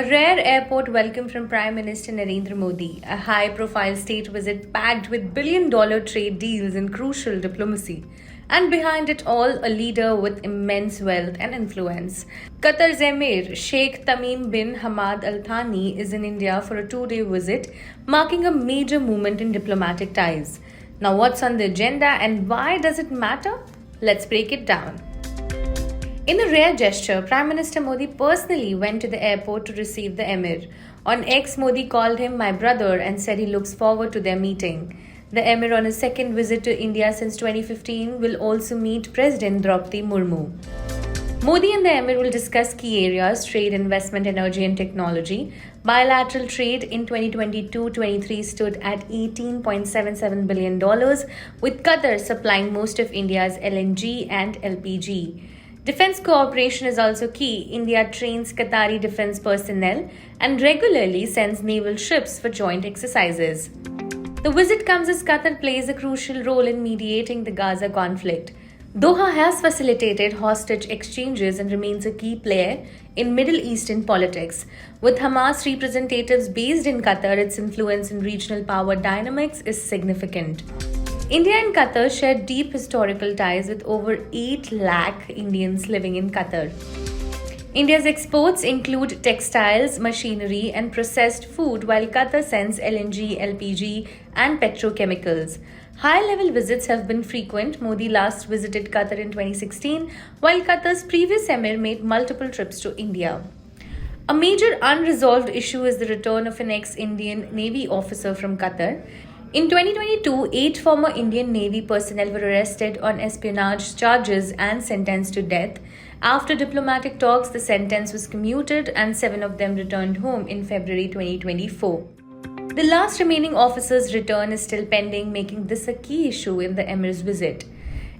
rare airport welcome from Prime Minister Narendra Modi, a high profile state visit packed with billion-dollar trade deals and crucial diplomacy. And behind it all, a leader with immense wealth and influence. Qatar's Emir, Sheikh Tamim bin Hamad Al Thani, is in India for a 2-day visit, marking a major moment in diplomatic ties. Now, what's on the agenda and why does it matter? Let's break it down. In a rare gesture, Prime Minister Modi personally went to the airport to receive the Emir. On X, Modi called him my brother and said he looks forward to their meeting. The Emir, on his second visit to India since 2015, will also meet President Draupadi Murmu. Modi and the Emir will discuss key areas: trade, investment, energy and technology. Bilateral trade in 2022-23 stood at $18.77 billion, with Qatar supplying most of India's LNG and LPG. Defense cooperation is also key. India trains Qatari defense personnel and regularly sends naval ships for joint exercises. The visit comes as Qatar plays a crucial role in mediating the Gaza conflict. Doha has facilitated hostage exchanges and remains a key player in Middle Eastern politics. With Hamas representatives based in Qatar, its influence in regional power dynamics is significant. India and Qatar share deep historical ties with over 8 lakh Indians living in Qatar. India's exports include textiles, machinery, and processed food, while Qatar sends LNG, LPG, and petrochemicals. High-level visits have been frequent. Modi last visited Qatar in 2016, while Qatar's previous Emir made multiple trips to India. A major unresolved issue is the return of an ex-Indian Navy officer from Qatar. In 2022, 8 former Indian Navy personnel were arrested on espionage charges and sentenced to death. After diplomatic talks, the sentence was commuted and 7 of them returned home in February 2024. The last remaining officer's return is still pending, making this a key issue in the Emir's visit.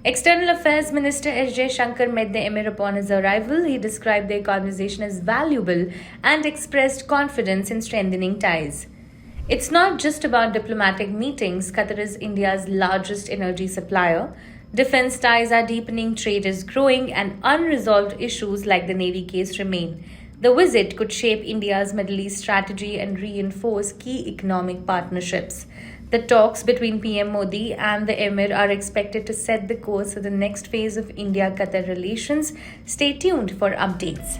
External Affairs Minister S. Jaishankar met the Emir upon his arrival. He described their conversation as valuable and expressed confidence in strengthening ties. It's not just about diplomatic meetings. Qatar is India's largest energy supplier. Defense ties are deepening, trade is growing, and unresolved issues like the Navy case remain. The visit could shape India's Middle East strategy and reinforce key economic partnerships. The talks between PM Modi and the Emir are expected to set the course for the next phase of India-Qatar relations. Stay tuned for updates.